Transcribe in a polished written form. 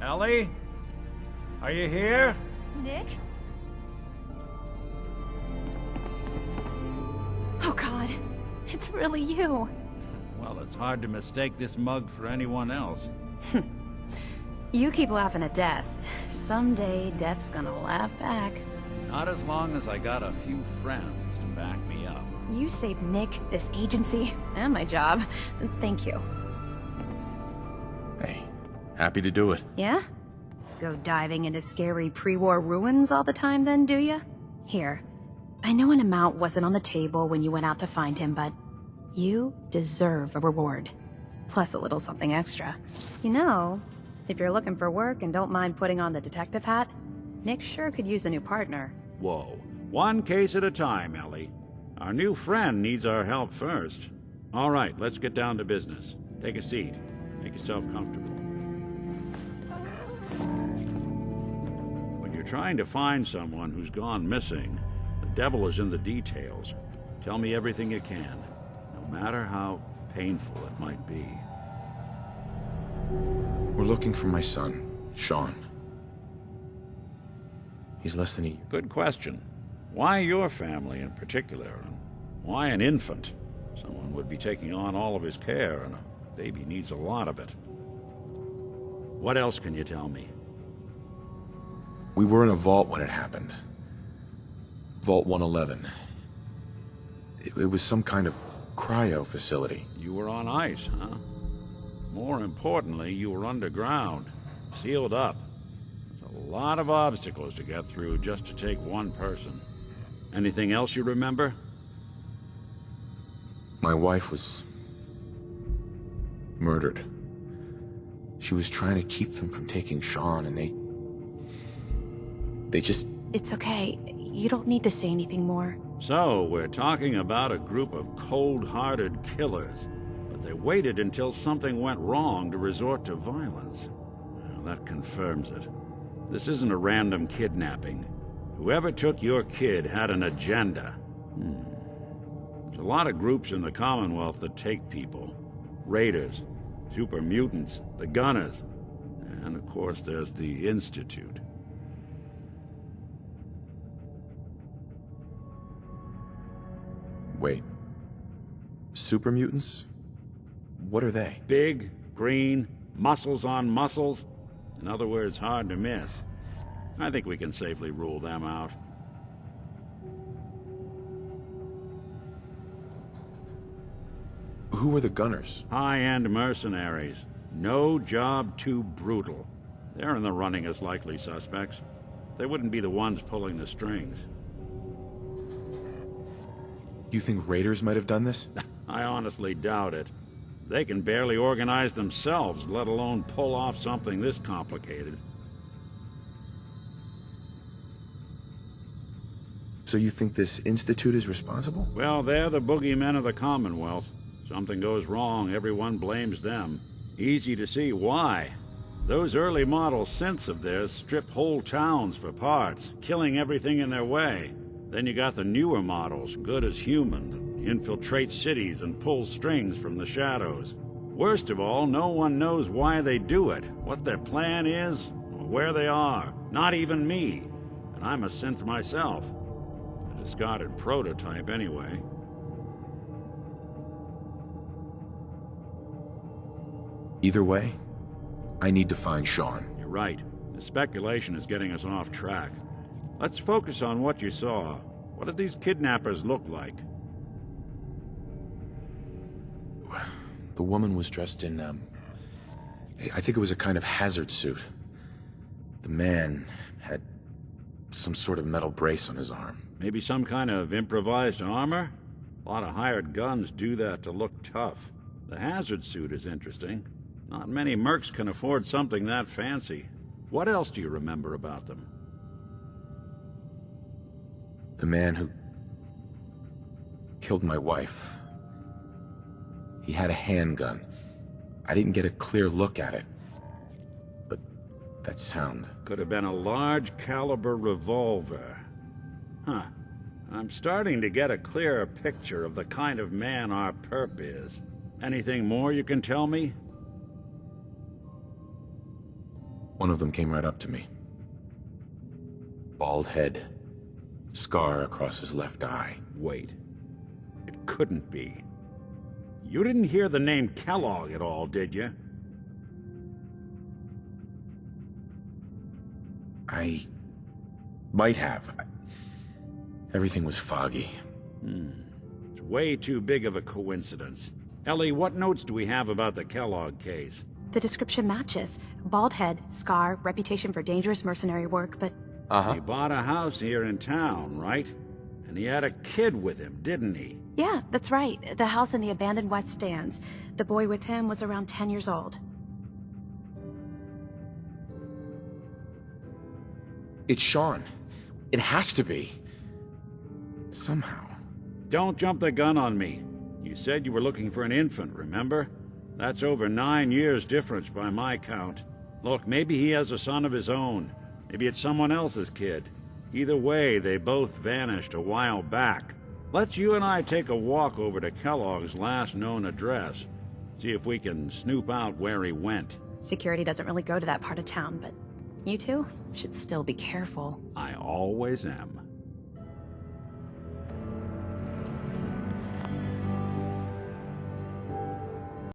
Ellie? Are you here? Nick? Oh God, it's really you. Well, it's hard to mistake this mug for anyone else. You keep laughing at death. Someday, death's gonna laugh back. Not as long as I got a few friends to back me up. You saved Nick, this agency, and my job. Thank you. Hey, happy to do it. Yeah? Go diving into scary pre-war ruins all the time then, do ya? Here, I know an amount wasn't on the table when you went out to find him, but you deserve a reward. Plus a little something extra. You know, if you're looking for work and don't mind putting on the detective hat, Nick sure could use a new partner. Whoa. One case at a time, Ellie. Our new friend needs our help first. All right, let's get down to business. Take a seat. Make yourself comfortable. When you're trying to find someone who's gone missing, the devil is in the details. Tell me everything you can, no matter how painful it might be. We're looking for my son, Sean. He's less than a... Good question. Why your family in particular, and why an infant? Someone would be taking on all of his care, and a baby needs a lot of it. What else can you tell me? We were in a vault when it happened. Vault 111. It was some kind of cryo facility. You were on ice, huh? More importantly, you were underground, sealed up. There's a lot of obstacles to get through just to take one person. Anything else you remember? My wife was... murdered. She was trying to keep them from taking Sean, and they just... It's okay. You don't need to say anything more. So, we're talking about a group of cold-hearted killers, but they waited until something went wrong to resort to violence. Well, that confirms it. This isn't a random kidnapping. Whoever took your kid had an agenda. There's a lot of groups in the Commonwealth that take people. Raiders, super mutants, the Gunners, and of course there's the Institute. Wait. Super mutants? What are they? Big, green, muscles on muscles. In other words, hard to miss. I think we can safely rule them out. Who are the Gunners? High-end mercenaries. No job too brutal. They're in the running as likely suspects. They wouldn't be the ones pulling the strings. You think raiders might have done this? I honestly doubt it. They can barely organize themselves, let alone pull off something this complicated. So you think this institute is responsible? Well, they're the boogeymen of the Commonwealth. Something goes wrong, everyone blames them. Easy to see why. Those early model synths of theirs strip whole towns for parts, killing everything in their way. Then you got the newer models, good as human, that infiltrate cities and pull strings from the shadows. Worst of all, no one knows why they do it, what their plan is, or where they are. Not even me. And I'm a synth myself. A discarded prototype, anyway. Either way, I need to find Sean. You're right. The speculation is getting us off track. Let's focus on what you saw. What did these kidnappers look like? The woman was dressed in, I think it was a kind of hazard suit. The man had some sort of metal brace on his arm. Maybe some kind of improvised armor? A lot of hired guns do that to look tough. The hazard suit is interesting. Not many mercs can afford something that fancy. What else do you remember about them? The man who killed my wife. He had a handgun. I didn't get a clear look at it. But that sound... Could have been a large caliber revolver. Huh. I'm starting to get a clearer picture of the kind of man our perp is. Anything more you can tell me? One of them came right up to me. Bald head. Scar across his left eye. Wait. It couldn't be. You didn't hear the name Kellogg at all, did you? I might have. Everything was foggy. It's way too big of a coincidence. Ellie, what notes do we have about the Kellogg case? The description matches. Bald head, scar, reputation for dangerous mercenary work, but... He bought a house here in town, right? And he had a kid with him, didn't he? Yeah, that's right. The house in the abandoned West Stands. The boy with him was around 10 years old. It's Sean. It has to be. Somehow. Don't jump the gun on me. You said you were looking for an infant, remember? That's over 9 years difference by my count. Look, maybe he has a son of his own. Maybe it's someone else's kid. Either way, they both vanished a while back. Let's you and I take a walk over to Kellogg's last known address. See if we can snoop out where he went. Security doesn't really go to that part of town, but you two should still be careful. I always am.